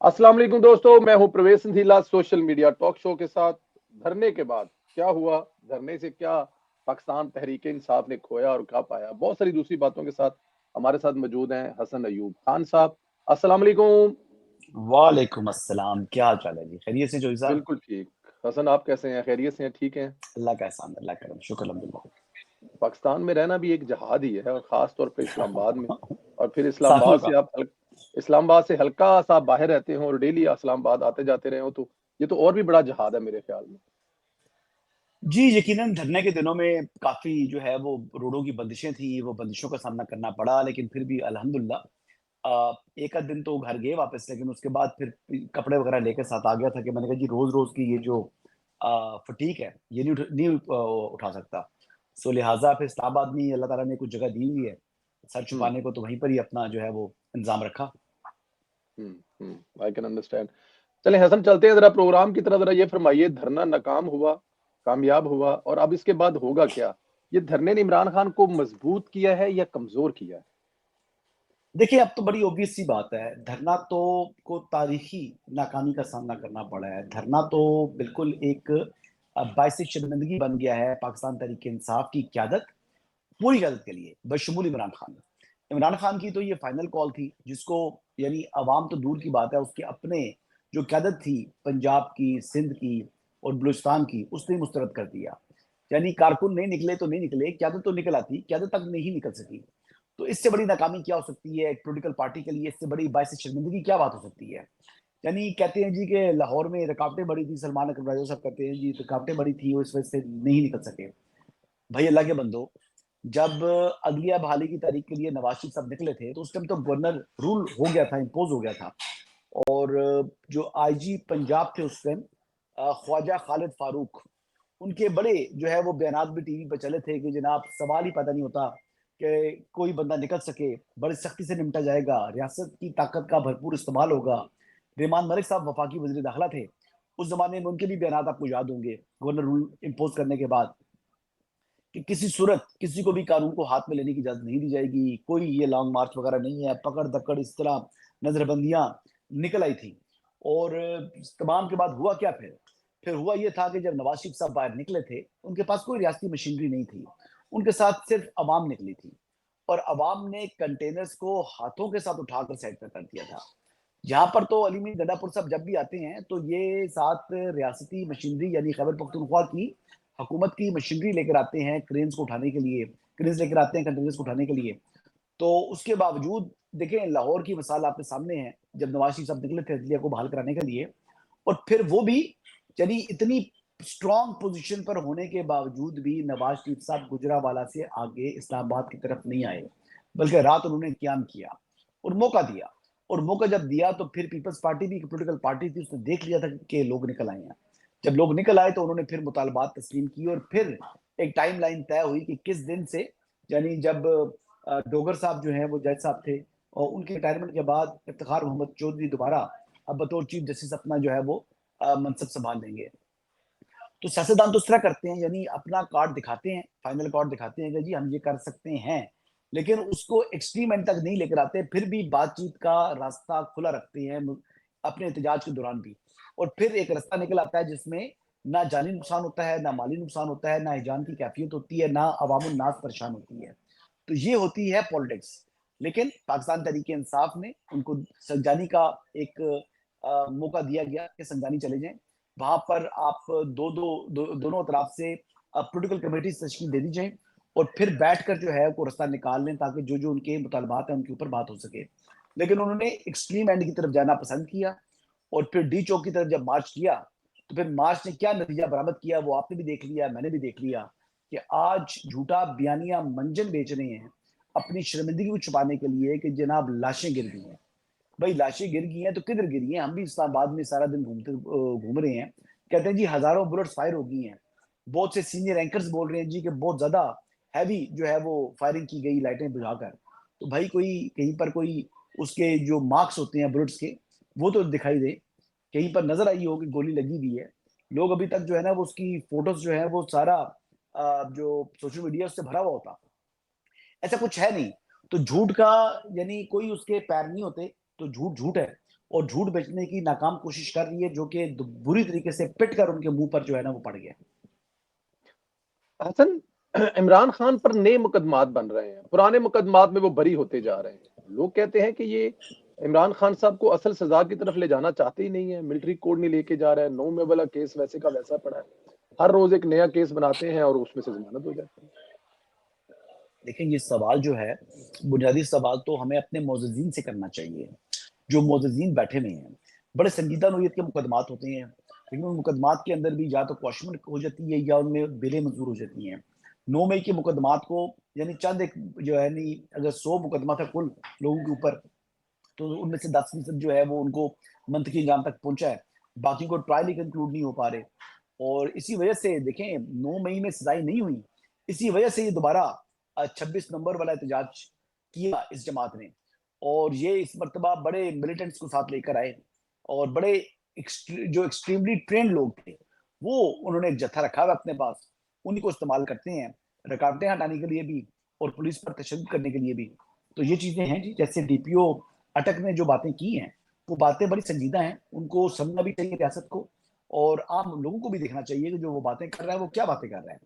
अस्सलाम वालेकुम दोस्तों, मैं हूं प्रवेश सिंधीला सोशल मीडिया टॉक शो के साथ। धरने के बाद क्या हुआ, धरने से क्या पाकिस्तान तहरीक इंसाफ ने खोया और क्या पाया, बहुत सारी दूसरी बातों के साथ हमारे साथ मौजूद हैं हसन अयूब खान साहब। अस्सलाम वालेकुम। वालेकुम अस्सलाम। क्या हाल चाल है जी? खैरियत से जोई साहब? बिल्कुल ठीक। हसन, आप कैसे हैं? खैरियत से हैं? ठीक हैं? अल्लाह का एहसान, अल्लाह का करम, शुक्र अल्हम्दुलिल्लाह। पाकिस्तान में रहना भी एक जहाद ही है, और खास तौर पे इस्लामाबाद में। और फिर सालों का। इस्लामाबाद से हल्का सा बाहर रहते हो और डेली इस्लामाबाद आते जाते रहे हो, तो ये तो और भी बड़ा जहाद है मेरे ख्याल में। जी, यकीनन धरने के दिनों में काफ़ी जो है वो रोडों की बंदिशें थी, वो बंदिशों का सामना करना पड़ा, लेकिन फिर भी अल्हम्दुलिल्लाह एक आध दिन तो घर गए वापस, लेकिन उसके बाद फिर कपड़े वगैरह लेके साथ आ गया था कि मैंने कहा जी रोज़-रोज़ की ये जो फटीग है, ये नहीं उठा सकता। सो लिहाज़ा फिर इस्लामाबाद में ही अल्लाह ताला ने कुछ जगह दी हुई है, सर हम्म। छुपाने को, तो वहीं पर ही अपना जो है वो इंतज़ाम रखा। I can understand. चलें हसन, चलते हैं जरा प्रोग्राम की तरफ। जरा ये फरमाइए, धरना नाकाम हुआ, कामयाब हुआ, और अब इसके बाद होगा क्या? ये धरने ने इमरान खान को मजबूत किया है या कमजोर किया है? देखिए, अब तो बड़ी ऑब्वियस सी बात है, धरना तो को तारीखी नाकामी का सामना करना पड़ा है। धरना तो बिल्कुल एक बाइस शर्मिंदगी बन गया है पाकिस्तान तहरीक-ए-इंसाफ की क़यादत, पूरी क़यादत के लिए, बशमूल इमरान खान। इमरान खान की तो ये फाइनल कॉल थी, जिसको यानी अवाम तो दूर की बात है, उसके अपने जो क़यादत थी पंजाब की, सिंध की और बलूचिस्तान की, उसने मुस्तरद कर दिया। यानी कारकुन नहीं निकले तो नहीं निकले, क़यादत तो निकल आती, क़यादत तक नहीं निकल सकी। तो इससे बड़ी नाकामी क्या हो सकती है एक पॉलिटिकल पार्टी के लिए? इससे बड़ी बाइस शर्मिंदगी क्या बात हो सकती है? यानी कहते हैं जी कि लाहौर में रुकावटें बड़ी थी, सलमान अकबर राजा साहब कहते हैं जी रुकावटें बड़ी थी, वो इस वजह से नहीं निकल सके। भाई अल्लाह के बंदो, जब अदलिया बहाली की तारीख के लिए नवाज शरीफ साहब निकले थे, तो उस टाइम तो गवर्नर रूल हो गया था, इम्पोज हो गया था। और जो आईजी पंजाब थे उस टाइम, ख्वाजा खालिद फारूक, उनके बड़े जो है वो बयानात भी टीवी पे चले थे कि जनाब सवाल ही पैदा नहीं होता कि कोई बंदा निकल सके, बड़ी सख्ती से निपटा जाएगा, रियासत की ताकत का भरपूर इस्तेमाल होगा। रहमान मलिक साहब वफाकी वजीर दाखिला थे, उस जमाने में उनके भी बयानात आपको याद होंगे, गवर्नर रूल इम्पोज करने के बाद, कि किसी सूरत किसी को भी कानून को हाथ में लेने की इजाजत नहीं दी जाएगी, कोई ये लॉन्ग मार्च वगैरह नहीं है, पकड़ दकड़ इस तरह नजरबंदियां निकल आई थी। और तमाम के बाद हुआ क्या फिर हुआ ये था कि जब नवाज शरीफ साहब बाहर निकले थे, उनके पास कोई रियासती मशीनरी नहीं थी, उनके साथ सिर्फ अवाम निकली थी। और अवाम ने कंटेनर्स को हाथों के साथ उठाकर साइड पर कर दिया था। जहां पर तो अली मीर गड्डापुर साहब जब भी आते हैं तो ये साथ रियासती मशीनरी यानी खैबर पख्तूनख्वा की हुकूमत की मशीनरी लेकर आते हैं, क्रेन्स को उठाने के लिए, क्रेन्स लेकर आते हैं कंटेनर्स को उठाने के लिए। तो उसके बावजूद देखें, लाहौर की मिसाल आपके सामने है, जब नवाज शरीफ साहब निकले थे अदलिया को बहाल कराने के लिए, और फिर वो भी यानी इतनी स्ट्रॉन्ग पोजीशन पर होने के बावजूद भी नवाज शरीफ साहब गुजरावाला से आगे इस्लामाबाद की तरफ नहीं आए, बल्कि रात उन्होंने क्याम किया और मौका दिया। और मौका जब दिया तो फिर पीपल्स पार्टी भी एक पोलिटिकल पार्टी थी, उसने देख लिया था कि लोग निकल आए हैं। जब लोग निकल आए तो उन्होंने फिर मुतालबात तस्लीम की, और फिर एक टाइम लाइन तय हुई कि किस दिन से, यानी जब डोगर साहब जो हैं वो जज साहब थे, और उनके रिटायरमेंट के बाद इफ्तिखार मोहम्मद चौधरी दोबारा अब बतौर चीफ जस्टिस अपना जो है वो मनसब संभाल लेंगे। तो सियासतदान तो इस तरह करते हैं, यानी अपना कार्ड दिखाते हैं, फाइनल कार्ड दिखाते हैं कि जी हम ये कर सकते हैं, लेकिन उसको एक्सट्रीम एंड तक नहीं लेकर आते, फिर भी बातचीत का रास्ता खुला रखते हैं अपने एहतजाज के दौरान भी। और फिर एक रास्ता निकल आता है जिसमें ना जानी नुकसान होता है, ना माली नुकसान होता है, ना हिजान की कैफियत होती है, ना अवामुल नास परेशान होती है। तो ये होती है पॉलिटिक्स। लेकिन पाकिस्तान तहरीक इंसाफ ने उनको संजानी का एक मौका दिया गया कि संजानी चले जाएं। वहां पर आप दोनों तरफ से पॉलिटिकल कमेटी तश्कील दे दी जाए, और फिर बैठकर जो है वो रास्ता निकाल लें, ताकि जो जो उनके मुतालबात हैं उनके ऊपर बात हो सके। लेकिन उन्होंने एक्सट्रीम एंड की तरफ जाना पसंद किया, और फिर डी चौक की तरफ जब मार्च किया, तो फिर मार्च ने क्या नतीजा बरामद किया वो आपने भी देख लिया, मैंने भी देख लिया, कि आज झूठा बयानिया मंजन बेच रहे हैं अपनी शर्मिंदगी को छुपाने के लिए कि जनाब लाशें गिर गई हैं। भाई लाशें गिर गई हैं तो किधर गिरी हैं? हम भी इस्लामाबाद में सारा दिन घूम रहे हैं, कहते हैं जी हजारों बुलेट्स फायर हो गई हैं। बहुत से सीनियर एंकर्स बोल रहे हैं जी कि बहुत ज्यादा हैवी जो है वो फायरिंग की गई लाइटें बुझाकर। तो भाई कोई कहीं पर कोई उसके जो मार्क्स होते हैं बुलेट्स के, वो तो दिखाई दे, कहीं पर नजर आई हो कि गोली लगी हुई है। लोग अभी तक जो है ना वो उसकी फोटोज जो है वो सारा जो सोशल मीडिया उससे भरा हुआ होता, ऐसा कुछ है नहीं। तो झूठ का यानी कोई उसके पैर नहीं होते, तो झूठ झूठ है, और झूठ बेचने की नाकाम कोशिश कर रही है, जो कि बुरी तरीके से पिट कर उनके मुंह पर जो है ना वो पड़ गया। हसन, इमरान खान पर नए मुकदमात बन रहे हैं, पुराने मुकदमात में वो बरी होते जा रहे हैं। लोग कहते हैं कि ये इमरान खान साहब को असल सजा की तरफ ले जाना चाहते ही नहीं है, मिलिट्री कोर्ट नहीं लेके जा रहा है, नो में वाला केस वैसे का वैसा पड़ा है, हर रोज एक नया केस बनाते हैं और उसमें से जमानत हो जाती है। देखिए, ये सवाल जो है, बुनियादी सवाल तो हमें अपने मोअज़्ज़िज़ीन से करना चाहिए। जो मोअज़्ज़िज़ीन बैठे हुए हैं, बड़े संजीदा नौइयत के मुकदमात होते हैं, लेकिन उन मुकदमात के अंदर भी या तो क्वॉशमेंट हो जाती है या उनमें बेलें मंजूर हो जाती हैं। 9 मई के मुकदमात को, यानी चंद एक जो है नहीं, अगर 100 मुकदमा था कुल लोगों के ऊपर, तो उनमें से 10% जो है वो उनको मंतकी अंजाम तक पहुंचा है, बाकी को ट्रायल ही कंक्लूड नहीं हो पा रहे। और इसी वजह से देखें, 9 मई में सजाई नहीं हुई, इसी वजह से ये दोबारा 26 नंबर वाला एहतजाज किया इस जमात ने। और ये इस मरतबा बड़े मिलिटेंट्स को साथ लेकर आए, और बड़े जो एक्सट्रीमली ट्रेंड लोग थे, वो उन्होंने एक जत्था रखा हुआ अपने पास, उन्हीं को इस्तेमाल करते हैं रुकावटें हटाने के लिए भी और पुलिस पर तशद्दुद करने के लिए भी। तो ये चीजें हैं जी। जैसे डीपीओ अटक ने जो बातें की हैं, वो बातें बड़ी संजीदा हैं, उनको समझना भी चाहिए रियासत को, और आम लोगों को भी देखना चाहिए कि जो वो बातें कर रहा है वो क्या बातें कर रहा है।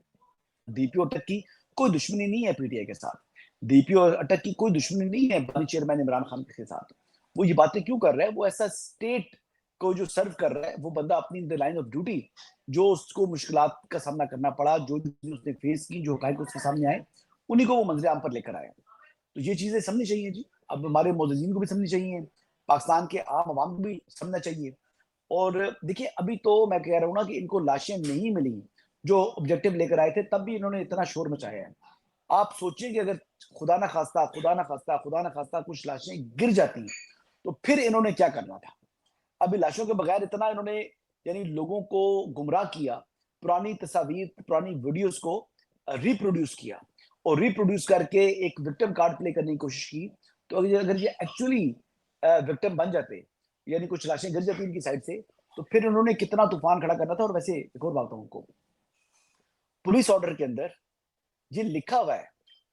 डीपीओ अटक की कोई दुश्मनी नहीं है पीटीआई के साथ, डीपीओ अटक की कोई दुश्मनी नहीं है बानी चेयरमैन इमरान खान के साथ। वो ये बातें क्यों कर रहा है? वो ऐसा स्टेट को जो सर्व कर रहा है, वो बंदा अपनी द लाइन ऑफ ड्यूटी, जो उसको मुश्किलात का सामना करना पड़ा, जो उसने फेस की, जो हकायक उसके सामने आए, उन्हीं को वो मंजर आम पर लेकर आया। तो ये चीजें समझनी चाहिए जी। अब हमारे मोअज़्ज़िज़ीन को भी समझनी चाहिए, पाकिस्तान के आम आवाम को भी समझना चाहिए। और देखिए, अभी तो मैं कह रहा हूँ ना कि इनको लाशें नहीं मिली जो ऑब्जेक्टिव लेकर आए थे, तब भी इन्होंने इतना शोर मचाया है। आप सोचिए कि अगर खुदा ना खास्ता, खुदा ना खास्ता, खुदा ना खास्ता कुछ लाशें गिर जाती, तो फिर इन्होंने क्या करना था? अभी लाशों के बगैर इतना इन्होंने, यानी लोगों को गुमराह किया, पुरानी तस्वीर, पुरानी वीडियोस को रिप्रोड्यूस किया, और रिप्रोड्यूस करके एक विक्टिम कार्ड प्ले करने की कोशिश की। तो अगर ये एक्चुअली विक्टिम बन जाते, यानी कुछ लाशें गिर जाती इनकी साइड से, तो फिर उन्होंने कितना तूफान खड़ा करना था। और वैसे एक और बात उनको, पुलिस ऑर्डर के अंदर ये लिखा हुआ है,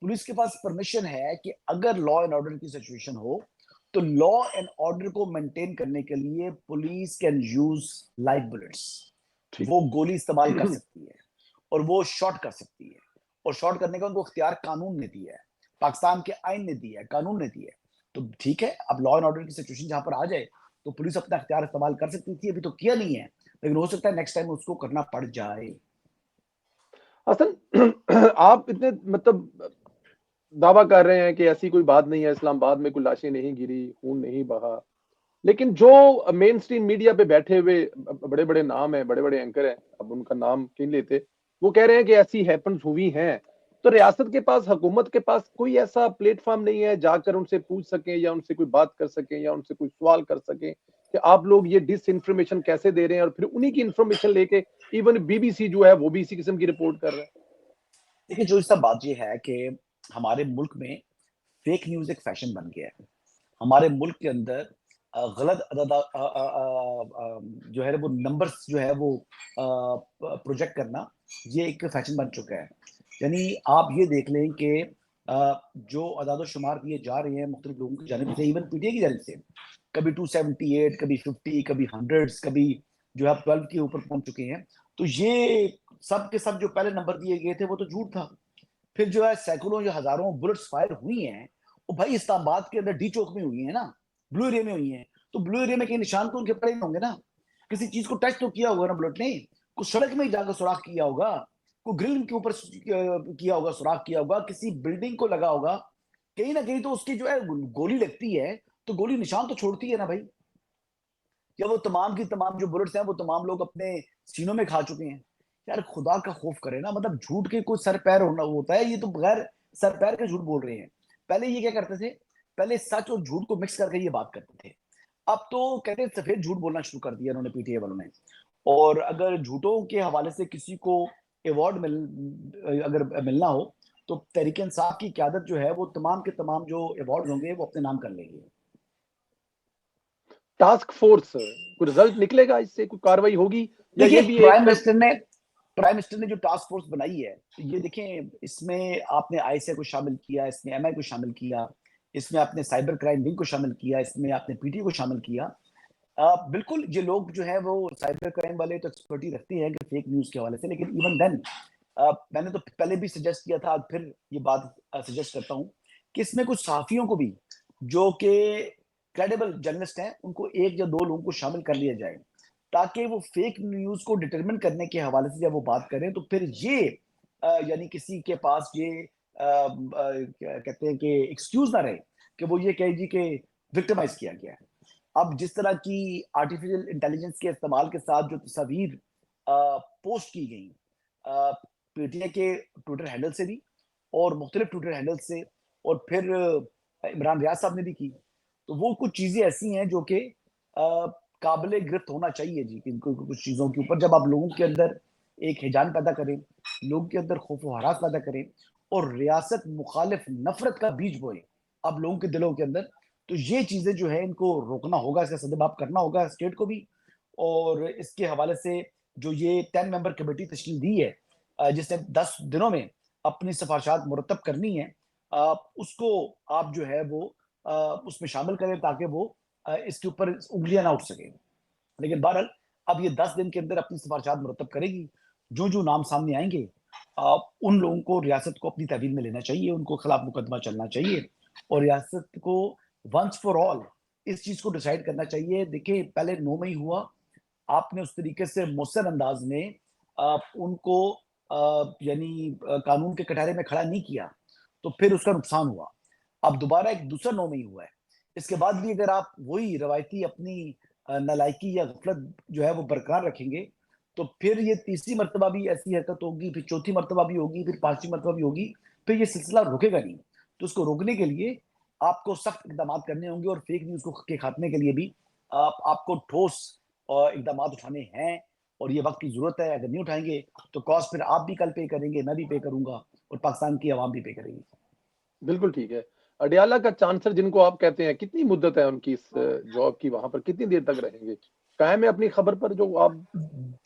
पुलिस के पास परमिशन है कि अगर लॉ एंड ऑर्डर की सिचुएशन हो, तो लॉ एंड ऑर्डर को मेंटेन करने के लिए police can use live bullets. वो गोली इस्तेमाल कर सकती है, और वो शॉट कर सकती है, और शॉट करने का उनको इख्तियार कानून ने दिया है, पाकिस्तान के आइन ने दिया है, कानून ने दिया है। तो ठीक है, अब लॉ एंड ऑर्डर की सिचुएशन जहां पर आ जाए, तो पुलिस अपना इख्तियार इस्तेमाल कर सकती थी, अभी तो किया नहीं है, लेकिन हो सकता है नेक्स्ट टाइम उसको करना पड़ जाए। हसन, आप इतने मतलब दावा कर रहे हैं कि ऐसी कोई बात नहीं है, इस्लामाबाद में कोई लाशें नहीं गिरी, खून नहीं बहा, लेकिन जो मेन स्ट्रीम मीडिया पे बैठे हुए बड़े बड़े नाम है, बड़े बड़े एंकर हैं, अब उनका नाम क्यों लेते, वो कह रहे हैं कि ऐसी हैपन्स हुई हैं, तो रियासत के पास, हुकूमत के पास कोई ऐसा प्लेटफॉर्म नहीं है जाकर उनसे पूछ सकें या उनसे कोई बात कर सकें या उनसे कोई सवाल कर सकें कि आप लोग ये डिस इन्फॉर्मेशन कैसे दे रहे हैं, और फिर उन्हीं की इन्फॉर्मेशन लेके इवन बीबीसी जो है वो भी इसी किस्म की रिपोर्ट कर रहा है। देखिए, जो इसका बात यह है कि हमारे मुल्क में फेक न्यूज एक फैशन बन गया है। हमारे मुल्क के अंदर गलत जो है वो नंबर्स जो है वो प्रोजेक्ट करना, ये एक फैशन बन चुका है। यानी आप ये देख लें कि जो अदाद शुमार दिए जा रहे हैं मुख्तलिफ लोगों की जानिब से, इवन पीटीआई की जानिब से, कभी 278, कभी 50, कभी 100, कभी जो है 12 के ऊपर पहुंच चुके हैं। तो ये सब के सब जो पहले नंबर दिए गए थे वो तो झूठ था। फिर जो है सैकड़ों या हजारों बुलेट्स फायर हुई हैं, वो भाई इस्लामाबाद के अंदर डी चौक में हुई है ना, ब्लू एरिया में हुई है। तो ब्लू एरिया में कई निशान तो उनके पड़े होंगे ना, किसी चीज को टच तो किया होगा ना बुलेट ने, कुछ सड़क में ही जाकर सुराख किया होगा, कोई ग्रिल के ऊपर किया होगा, सुराख किया होगा, किसी बिल्डिंग को लगा होगा, कहीं ना कहीं तो उसकी जो है गोली लगती है, तो गोली निशान तो छोड़ती है ना भाई। या वो तमाम की तमाम जो बुलेट्स हैं वो तमाम लोग अपने सीनों में खा चुके हैं। यार खुदा का खौफ करे ना, मतलब झूठ के कोई सर पैर होना होता है, ये तो बगैर सर पैर के झूठ बोल रहे हैं। पहले ये क्या करते थे, पहले सच और झूठ को मिक्स करके ये बात करते थे। अब तो कहते हैं सफेद झूठ बोलना शुरू कर दिया उन्होंने, पीटीआई वालों ने। और अगर झूठों के हवाले से किसी को अवार्ड अगर मिलना हो, तो तहरीक इंसाफ की क्यादत जो है वो तमाम के तमाम जो अवार्ड होंगे वो अपने नाम कर लेगी। टास्क फोर्स, कोई रिजल्ट निकलेगा इससे, कोई कार्रवाई होगी, या देखिए, ये भी प्राइम एक मिनिस्टर ने जो टास्क फोर्स बनाई है, ये देखें, इसमें आपने आईएसआई को शामिल किया, इसमें एमआई को शामिल किया, इसमें आपने साइबर क्राइम विंग को शामिल किया, इसमें आपने पीटी को शामिल किया। बिल्कुल ये लोग जो है वो साइबर क्राइम वाले तो एक्सपर्टी रखते हैं कि फेक न्यूज के हवाले से, लेकिन इवन देन मैंने तो पहले भी सजेस्ट किया था, आज फिर ये बात सजेस्ट करता हूँ कि इसमें कुछ सहाफियों को भी, जो कि क्रेडिबल जर्नलिस्ट हैं, उनको एक या दो लोगों को शामिल कर लिया जाए, ताकि वो फेक न्यूज को डिटरमिन करने के हवाले से जब वो बात करें तो फिर ये यानी किसी के पास ये क्या कहते हैं कि एक्सक्यूज ना रहे कि वो ये कहे जी कि विक्टिमाइज किया गया है। अब जिस तरह की आर्टिफिशियल इंटेलिजेंस के इस्तेमाल के साथ जो तस्वीर पोस्ट की गई पीटीआई के ट्विटर हैंडल से भी और मुख्तलिफ ट्विटर हैंडल से, और फिर इमरान रियाज साहब ने भी की, तो वो कुछ चीजें ऐसी हैं जो कि काबिल गिरफ्त होना चाहिए जी, कि कुछ चीजों के ऊपर जब आप लोगों के अंदर एक हिजान पैदा करें, लोगों के अंदर खौफ व हरास पैदा करें और रियासत मुखालिफ नफरत का बीज बोए अब लोगों के दिलों के अंदर, तो ये चीजें जो है इनको रोकना होगा, इसका सदबाब करना होगा स्टेट को भी। और इसके हवाले से जो ये 10 मेंबर कमेटी तश्कील दी है जिसने 10 दिनों में अपनी सिफारिशात मुरतब करनी है, उसको आप जो है वो उसमें शामिल करें ताकि वो इसके ऊपर उंगलियां ना उठ सके। लेकिन बहरहाल अब ये 10 दिन के अंदर अपनी सिफारिशात मुरतब करेगी, जो जो नाम सामने आएंगे उन लोगों को रियासत को अपनी तहवील में लेना चाहिए, उनको खिलाफ मुकदमा चलना चाहिए और रियासत को वंस फॉर ऑल इस चीज को डिसाइड करना चाहिए। देखिए पहले 9 मई हुआ, आपने उस तरीके से मौसर अंदाज में उनको यानी कानून के कटारे में खड़ा नहीं किया, तो फिर उसका नुकसान हुआ। अब दोबारा एक दूसरा 9 मई हुआ है, इसके बाद भी अगर आप वही रवायती अपनी नालायकी या गफलत जो है वो बरकरार रखेंगे, तो फिर ये तीसरी मरतबा भी ऐसी हरकत होगी, फिर चौथी मरतबा भी होगी, फिर पांचवी मरतबा भी होगी, फिर ये सिलसिला रुकेगा नहीं। तो उसको रोकने के लिए आपको सख्त इकदाम करने होंगे और फेक न्यूज को के खात्मे के लिए भी आपको ठोस इकदाम उठाने हैं और ये वक्त की जरूरत है। अगर नहीं उठाएंगे तो कॉस्ट फिर आप भी कल पे करेंगे, मैं भी पे करूंगा और पाकिस्तान की आवाम भी पे करेगी। बिल्कुल ठीक है। अडियाला का चांसलर जिनको आप कहते हैं, कितनी मुद्दत है उनकी इस जॉब की, वहां पर कितनी देर तक रहेंगे? कायम है अपनी खबर पर जो आप?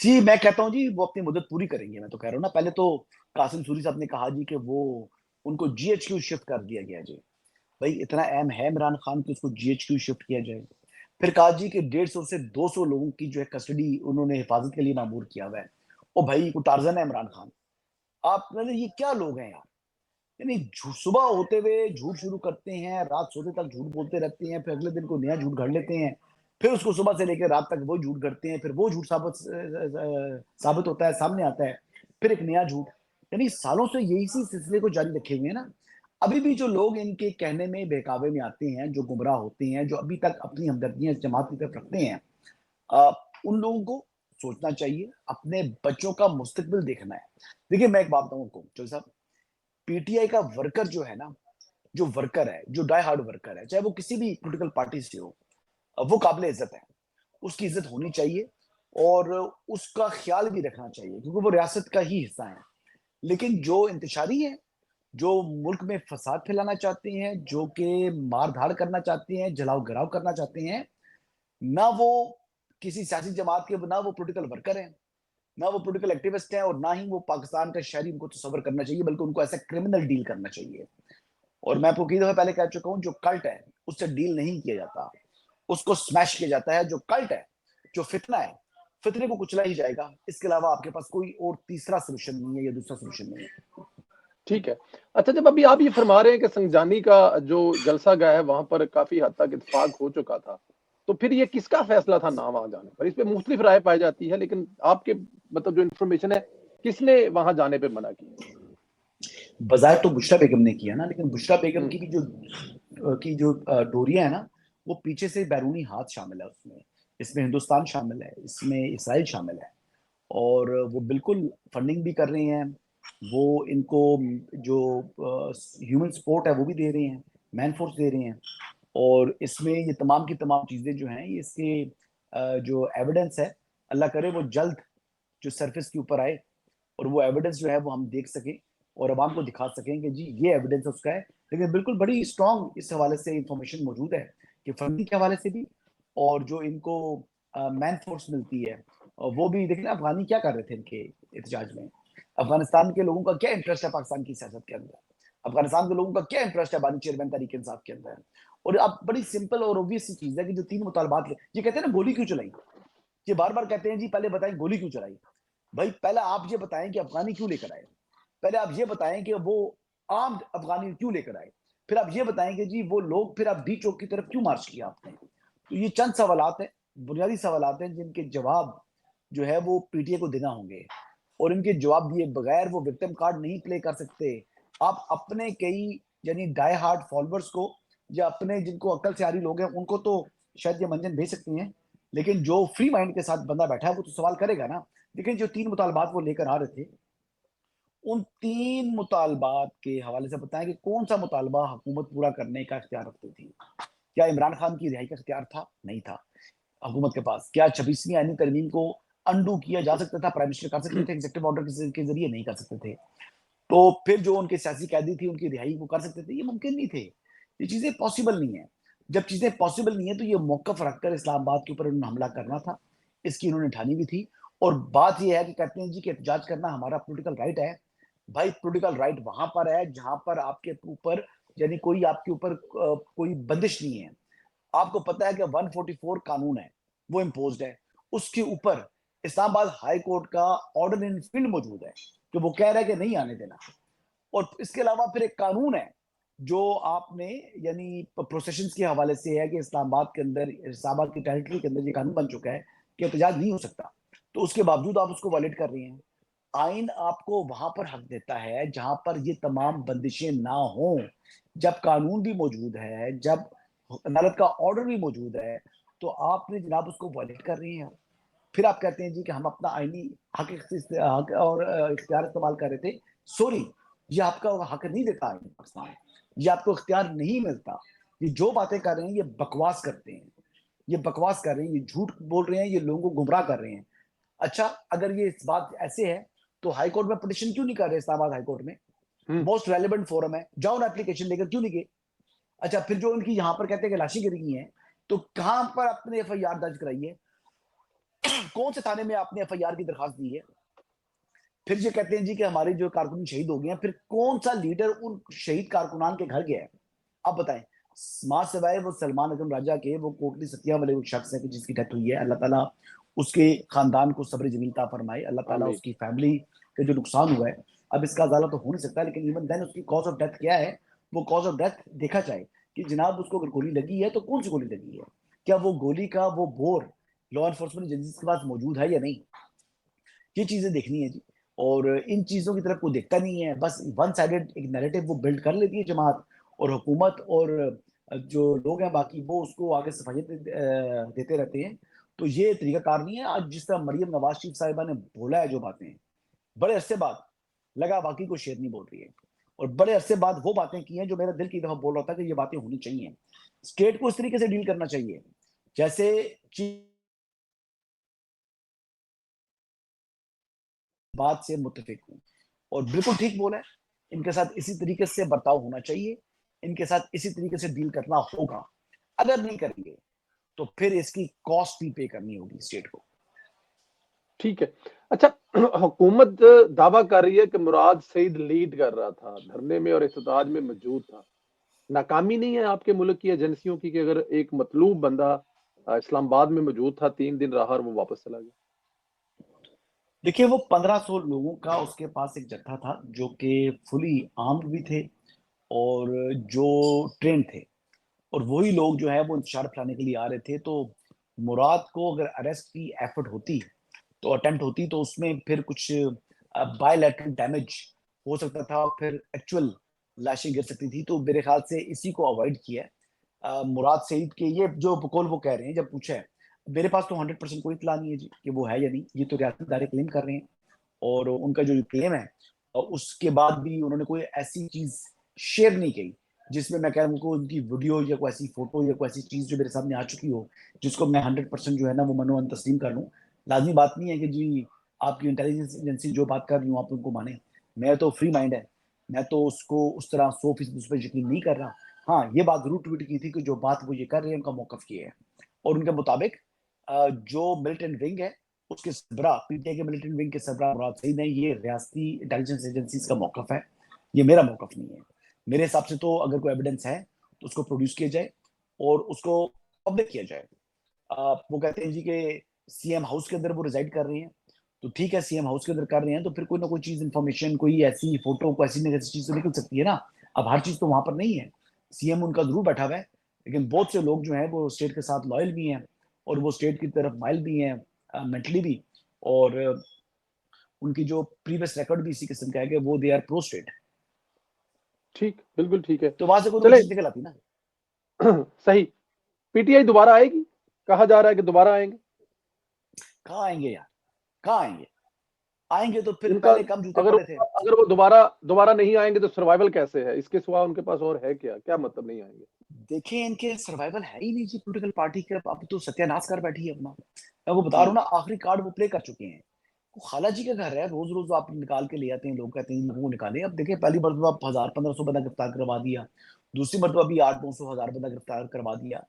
जी मैं कहता हूँ जी वो अपनी मुद्दत पूरी करेंगे, मैं तो कह रहा हूँ ना। पहले तो कासिम सूरी साहब ने कहा जी कि वो उनको जीएचक्यू शिफ्ट कर दिया गया जी। भाई इतना अहम है इमरान खान कि उसको जीएचक्यू शिफ्ट किया जाए। फिर कहा जी कि 150 से 200 लोगों की जो है कस्टडी उन्होंने हिफाजत के लिए मामूर किया हुआ है। ओ भाई को टार्जन है इमरान खान, आप मतलब ये क्या लोग हैं यार। यानी सुबह होते हुए झूठ शुरू करते हैं, रात सोते तक झूठ बोलते रहते हैं, फिर अगले दिन को नया झूठ घड़ लेते हैं, फिर उसको सुबह से लेकर रात तक वो झूठ घड़ते हैं, फिर वो झूठ साबित होता है, सामने आता है, फिर एक नया झूठ। यानी सालों से यही सी सिलसिले को जारी रखे हुए हैं ना। अभी भी जो लोग इनके कहने में बहकावे में आते हैं, जो गुमराह होते हैं, जो अभी तक अपनी हमदर्दियां जमात की तरफ रखते हैं, आ, उन लोगों को सोचना चाहिए, अपने बच्चों का मुस्तकबिल देखना है। देखिए मैं एक बात बताऊं आपको चौधरी साहब, पीटीआई का वर्कर जो है ना, जो वर्कर है, जो डाई हार्ड वर्कर है, चाहे वो किसी भी पॉलिटिकल पार्टी से हो, वो काबिल इज्जत है, उसकी इज्जत होनी चाहिए और उसका ख्याल भी रखना चाहिए क्योंकि वो रियासत का ही हिस्सा है। लेकिन जो इंतशारी है, जो मुल्क में फसाद फैलाना चाहते हैं, जो कि मार धाड़ करना चाहते हैं, जलाओ गिराव करना चाहते हैं, ना वो किसी सियासी जमात के, ना वो पॉलिटिकल वर्कर हैं, ना वो पॉलिटिकल एक्टिविस्ट हैं, और ना ही वो पाकिस्तान का शहरी उनको तस्वर करना चाहिए, बल्कि उनको ऐसा क्रिमिनल डील करना चाहिए। और मैं आपको कई दफा पहले कह चुका हूं, जो कल्ट है उससे डील नहीं किया जाता, उसको स्मैश किया जाता है। जो कल्ट है, जो फितना है, फितने को कुचला ही जाएगा, इसके अलावा आपके पास कोई और तीसरा सोल्यूशन नहीं है या दूसरा सोल्यूशन नहीं है। ठीक है। अच्छा, जब अभी आप ये फरमा रहे हैं कि संजानी का जो जलसा गाह है वहां पर काफी हद तक इत्तेफाक हो चुका था, तो फिर ये किसका फैसला था ना वहां जाने पर? इस पे मुख्तलिफ राय पाई जाती है, लेकिन आपके मतलब जो इन्फॉर्मेशन है, किसने वहां जाने पे मना किया? बजाय तो बुशरा बेगम ने किया ना, लेकिन बुशरा बेगम हम्म। की जो डोरियां है ना, वो पीछे से बैरूनी हाथ शामिल है उसमें। इसमें हिंदुस्तान शामिल है, इसमें इसराइल शामिल है, और वो बिल्कुल फंडिंग भी कर रहे हैं। वो इनको जो ह्यूमन सपोर्ट है वो भी दे रहे हैं, मैन फोर्स दे रहे हैं। और इसमें ये तमाम की तमाम चीजें जो हैं, ये इसके जो एविडेंस है, अल्लाह करे वो जल्द जो सरफेस के ऊपर आए और वो एविडेंस जो है वो हम देख सकें और अवाम को दिखा सकें कि जी ये एविडेंस उसका है। लेकिन बिल्कुल बड़ी स्ट्रांग इस हवाले से इंफॉर्मेशन मौजूद है कि फंडिंग के हवाले से भी, और जो इनको मैन फोर्स मिलती है, और वो भी देखना अफगानी क्या कर रहे थे इनके एहतजाज में। अफगानिस्तान के लोगों का क्या इंटरेस्ट है पाकिस्तान की सियासत के अंदर, अफगानिस्तान के लोगों का क्या इंटरेस्ट है बानी चेयरमैन तरीके इंसाफ के अंदर, और अब बड़ी सिंपल और ऑब्वियस सी चीज है कि जो 3 मुतालबात, ये कहते हैं ना गोली क्यों चलाई, ये बार बार कहते हैं जी पहले बताएं गोली क्यों चलाई। भाई पहले आप ये बताएं कि अफगानी क्यों लेकर आए, पहले आप ये बताएं कि वो आर्म्ड अफगानी क्यों लेकर आए, फिर आप ये बताएं कि जी वो लोग फिर आप डी चौक की तरफ क्यों मार्च किया आपने। तो ये चंद सवालात हैं, बुनियादी सवालात हैं जिनके जवाब जो है वो पीटीए को देना होंगे, और इनके जवाब दिए बगैर वो विक्टिम कार्ड नहीं प्ले कर सकते। आप अपने कई यानी डाई हार्ड फॉलोअर्स को या अपने जिनको अक्ल से आ रही लोग हैं उनको तो शायद ये मंजन भेज सकती हैं, लेकिन जो फ्री माइंड के साथ बंदा बैठा है वो तो सवाल करेगा ना। लेकिन जो 3 मुतालबात वो लेकर आ रहे थे, उन 3 मुतालबात के हवाले से बताएं कि कौन सा मुतालबा हुकूमत पूरा करने का इख्तियार रखती थी। क्या इमरान खान की रिहाई का इख्तियार था? नहीं था हुकूमत के पास। क्या 26वीं आईनी तरमीम को अंडू किया जा सकता था? प्राइम मिनिस्टर कर सकते थे एग्जीक्यूटिव ऑर्डर के जरिए? नहीं कर सकते थे। तो फिर जो उनके सियासी कैदी थी उनकी रिहाई वो कर सकते थे? ये मुमकिन नहीं थे। ये चीजें पॉसिबल नहीं है। जब चीजें पॉसिबल नहीं है तो ये मौकफ रखकर इस्लामाबाद के ऊपर उन्होंने हमला करना था, इसकी उन्होंने ठानी भी थी। और बात यह है कि कहते हैं जी कि एहतजाज करना हमारा पोलिटिकल राइट है। भाई पोलिटिकल राइट वहां पर है जहां पर आपके ऊपर यानी कोई आपके ऊपर कोई बंदिश नहीं है। आपको पता है कि 144 कानून है वो इम्पोज्ड है, उसके ऊपर इस्लामाबाद हाई कोर्ट का ऑर्डर इन फील्ड मौजूद है कि वो कह रहा है कि नहीं आने देना। और इसके अलावा फिर एक कानून है जो आपने यानी प्रोसेशन के हवाले से है कि इस्लामाबाद के अंदर, इस्लामाबाद की टेरिटरी के अंदर ये कानून बन चुका है कि एहतजाज नहीं हो सकता, तो उसके बावजूद आप उसको वायलेट कर रही हैं। आइन आपको वहां पर हक देता है जहां पर ये तमाम बंदिशें ना हो। जब कानून भी मौजूद है, जब अदालत का ऑर्डर भी मौजूद है, तो आपने जनाब उसको वायलेट कर रही हैं। फिर आप कहते हैं जी कि हम अपना आईनी हक और इख्तियार इस्तेमाल कर रहे थे। सॉरी, ये आपका हक नहीं देता आईनी पाकिस्तान, ये आपको इख्तियार नहीं मिलता। ये जो बातें कर रहे हैं ये बकवास करते हैं, ये बकवास कर रहे हैं, ये झूठ बोल रहे हैं, ये लोगों को गुमराह कर रहे हैं। अच्छा, अगर ये इस बात ऐसे है तो हाई कोर्ट में पिटिशन क्यों नहीं कर रहे? इस्लामाबाद हाई कोर्ट में मोस्ट रेलेवेंट फोरम है, जाओ ना एप्लीकेशन लेकर, क्यों नहीं गए? अच्छा, फिर जो उनकी यहाँ पर कहते हैं कि लाशी गिरी गई है, तो कहां पर आपने एफआईआर दर्ज कराई है? कौन से थाने में आपने एफआईआर की दरखास्त दी है? फिर ये कहते हैं जी कि हमारे जो कारकुन शहीद हो गए हैं, फिर कौन सा लीडर उन शहीद कारकुनान के घर गया है? आप बताएं। मां सिवाय वो सलमान अकरम राजा के वो कोटली सतिया वाले वो शख्स है कि जिसकी डेथ हुई है, अल्लाह ताला उसके खानदान को सब्र जमीलता फरमाए, अल्लाह ताला आमीन। उसकी फैमिली के जो नुकसान हुआ है, अब इसका अजाला तो हो नहीं सकता, लेकिन इवन देन उसकी कॉज ऑफ डेथ क्या है, वो कॉज ऑफ डेथ देखा जाए कि जनाब उसको अगर गोली लगी है तो कौन सी गोली लगी है, क्या वो गोली का वो बोर लॉ एनफोर्समेंट एजेंसीज के पास मौजूद है या नहीं, ये चीजें देखनी है जी। और इन चीजों की तरफ कोई देखता नहीं है, बस वन साइडेड एक नैरेटिव वो बिल्ड कर लेती है जमात, और हुकूमत और जो लोग हैं बाकी वो उसको आगे सफाई देते रहते हैं। तो ये तरीकाकार नहीं है। आज जिस तरह मरियम नवाज शरीफ साहिबा ने बोला है जो बातें, बड़े अरसे बाद लगा बाकी को शेर नहीं बोल रही है, और बड़े अरसे बाद वो बातें की हैं जो मेरा दिल की दफा बोल रहा था कि ये बातें होनी चाहिए। स्टेट को इस तरीके से डील करना चाहिए जैसे बात से मुतफिक हूँ, और बिल्कुल ठीक बोला है। इनके साथ इसी तरीके से बर्ताव होना चाहिए, इनके साथ इसी तरीके से डील करना होगा। अगर नहीं करेंगे तो फिर इसकी कॉस्ट भी पे करनी होगी स्टेट को। ठीक है। अच्छा, हुकूमत दावा कर रही है कि मुराद सईद लीड कर रहा था धरने में और इत्तेजाज में मौजूद था। नाकामी नहीं है आपके मुल्क की एजेंसियों की कि अगर एक मतलूब बंदा इस्लामाबाद में मौजूद था, 3 दिन रहा और वो वापस चला गया? देखिए, वो 1500 लोगों का उसके पास एक जत्था था जो कि फुली आर्म्ड भी थे और जो ट्रेन थे, और वही लोग जो है वो इंतशार फैलाने के लिए आ रहे थे। तो मुराद को अगर अरेस्ट की एफर्ट होती, तो अटेम्प्ट होती, तो उसमें फिर कुछ बायलैटरल डैमेज हो सकता था, फिर एक्चुअल लाशें गिर सकती थी। तो मेरे ख्याल से इसी को अवॉइड किया है। मुराद सईद के ये जो बकौल वो कह रहे हैं, जब पूछा है, मेरे पास तो 100% कोई इतला नहीं है जी कि वो है या नहीं, ये तो रियासती इदारे क्लेम कर रहे हैं, और उनका जो क्लेम है, और उसके बाद भी उन्होंने कोई ऐसी चीज शेयर नहीं की जिसमें मैं कह रहा हूँ उनको उनकी वीडियो या कोई ऐसी फोटो या कोई ऐसी चीज जो मेरे सामने आ चुकी हो जिसको मैं 100% जो है ना वो मनोअन तस्लीम कर लूँ। लाजमी बात नहीं है कि जी आपकी इंटेलिजेंस एजेंसी जो बात कर रही हूँ आप उनको माने। मैं तो फ्री माइंड है, मैं तो उसको उस तरह 100% उस पर यकीन नहीं कर रहा। हाँ, ये बात जरूर ट्वीट की थी कि जो बात वो ये कर रहे हैं उनका मौकफ ये है, और उनके मुताबिक जो मिलिटेंट विंग है उसके सरबरा, पीटीआई के मिलिटेंट विंग के सरबरा मुराद सईद है, ये रियासती इंटेलिजेंस एजेंसीज का मौकफ है, ये मेरा मौकफ नहीं है। मेरे हिसाब से तो अगर कोई एविडेंस है तो उसको प्रोड्यूस किया जाए, और उसको पब्लिक किया जाए। वो कहते हैं जी कि सीएम हाउस के अंदर वो रिजाइड कर रहे हैं, तो ठीक है, सीएम हाउस के अंदर कर रहे हैं तो फिर कोई ना कोई चीज, इंफॉर्मेशन, कोई ऐसी फोटो, कोई ऐसी ना ऐसी चीज तो निकल सकती है ना। अब हर चीज तो वहां पर नहीं है, सीएम उनका जरूर बैठा हुआ है, लेकिन बहुत से लोग जो हैं वो स्टेट के साथ लॉयल भी हैं, और वो स्टेट की तरफ माइल भी हैं, मेंटली भी, और उनकी जो प्रीवियस रिकॉर्ड भी इसी किस्म का है कि वो दे आर प्रो स्टेट। ठीक, बिल्कुल ठीक है। तो वहां से कोई ना कोई चले चीज निकल आती ना। सही। पीटीआई दोबारा आएगी, कहा जा रहा है कि दोबारा आएंगे। कहाँ आएंगे यार, कहाँ आएंगे? आएंगे तो फिर उनका पहले कम जूते अगर पड़े थे। अगर वो दोबारा दोबारा नहीं आएंगे तो सर्वाइवल कैसे है? इसके सिवा उनके पास और है क्या? क्या मतलब नहीं आएंगे? देखिए, इनके सर्वाइवल है ही नहीं जी, पॉलिटिकल पार्टी के अब तो सत्यानाश कर बैठी है अपना। मैं वो बता रहा हूँ ना, आखिरी कार्ड वो प्ले कर चुके हैं। वो खाला जी का घर है, रोज रोज आप निकाल के ले आते हैं, लोग कहते हैं लोगों को निकाले। अब देखिए, पहली मरतबा 1000-1500 बंदा गिरफ्तार करवा दिया, दूसरी मरतबा भी 800-900 बंदा गिरफ्तार करवा दिया,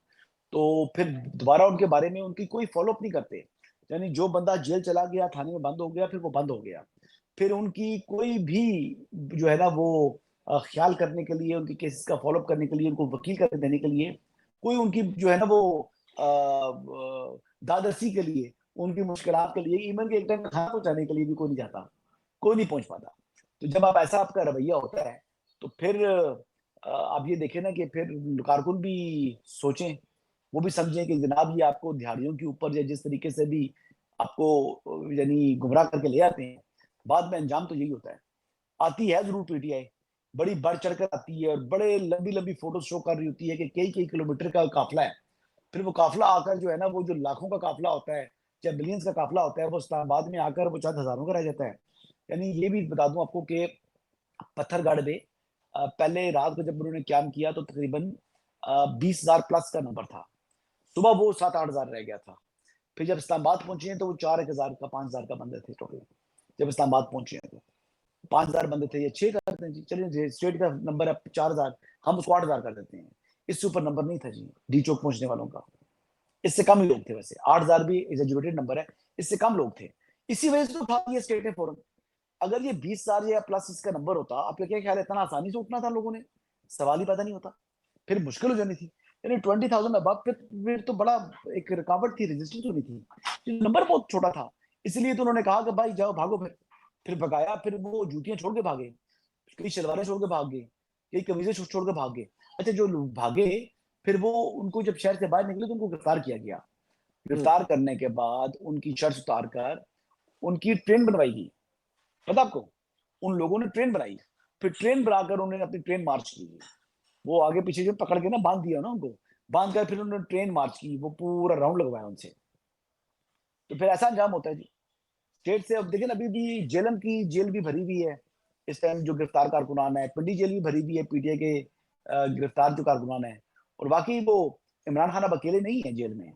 तो फिर दोबारा उनके बारे में उनकी कोई फॉलोअप नहीं करते। यानी जो बंदा जेल चला गया, थाने में बंद हो गया, फिर वो बंद हो गया, फिर उनकी कोई भी जो है ना वो ख्याल करने के लिए, उनके केसेस का फॉलोअप करने के लिए, उनको वकील कर देने के लिए, कोई उनकी जो है ना वो दादरसी के लिए, उनकी मुश्किलात के लिए, इवन के एक टाइम खाना पहुंचाने के लिए भी कोई नहीं जाता, कोई नहीं पहुंच पाता। तो जब आप ऐसा आपका रवैया होता है, तो फिर आप ये देखें ना कि फिर कारकुन भी सोचें, वो भी समझें कि जनाब ये आपको दिहाड़ियों के ऊपर या जिस तरीके से भी आपको यानी गुमराह करके ले आते हैं, बाद में अंजाम तो यही होता है। आती है जरूर पीटीआई, बड़ी बढ़ चढ़कर आती है, और बड़े लंबी लंबी फोटो शो कर रही होती है कि कई कई किलोमीटर का काफिला है। फिर वो काफिला आकर जो है ना, वो जो लाखों का काफिला होता है या बिलियंस का काफिला होता है, वो इस्लामाबाद में आकर वो चंद हजारों का रह जाता है। यानी ये भी बता दूं आपको कि पत्थरगढ़ में पहले रात को जब उन्होंने क्याम किया तो तकरीबन 20,000 प्लस का नंबर था, सुबह वो 7-8 हजार रह गया था। फिर जब इस्लामाबाद पहुंचे हैं तो वो 4-1 हजार का 5,000 का बंदे थे टोटल। जब इस्लामाबाद पहुंचे हैं तो 5,000 बंदे थे, या 6 करते हैं जी, चलिए स्टेट का नंबर है 4,000, हम उसको 8,000 कर देते हैं। इससे ऊपर नंबर नहीं था जी डी चौक पहुंचने वालों का, इससे कम ही लोग थे। वैसे 8,000 भी एग्जैजुरेटेड नंबर है, इससे कम लोग थे। इसी वजह से तो उठा दिया स्टेट ने फौरन। अगर ये 20,000 या प्लस इसका नंबर होता, आपका क्या ख्याल है, इतना आसानी से उठना था लोगों ने? सवाल ही पैदा नहीं होता, फिर मुश्किल हो जानी थी। यानी 20,000 अब फिर तो बड़ा एक रुकावट थी, रेजिस्टेंस होनी थी, नंबर बहुत छोटा था। इसलिए तो उन्होंने कहा कि भाई जाओ भागो। फिर भगाया, फिर वो जूतियां छोड़ के भागे, कई शलवारें छोड़ के भाग गए, कई कमीजें छोड़ के भाग गए। अच्छा, जो लोग भागे, फिर वो उनको जब शहर से बाहर निकले तो उनको गिरफ्तार किया गया। हम्म। गिरफ्तार करने के बाद उनकी शर्ट उतार कर उनकी ट्रेन बनवाई गई। पता आपको, उन लोगों ने ट्रेन बनाई, फिर ट्रेन बनाकर उन्होंने अपनी ट्रेन मार्च की। वो आगे पीछे जो पकड़ के ना बांध दिया ना उनको, बांध कर फिर उन्होंने ट्रेन मार्च की, वो पूरा राउंड लगवाया उनसे। तो फिर ऐसा अंजाम होता है जी स्टेट से। अब देखिए ना, अभी भी जेलम की जेल भी भरी हुई है इस टाइम, जो गिरफ्तार कारकुनान है, पिंडी जेल भी भरी हुई है पीटीआई के गिरफ्तार जो कारकुनान है। और बाकी वो इमरान खान अब अकेले नहीं है जेल में,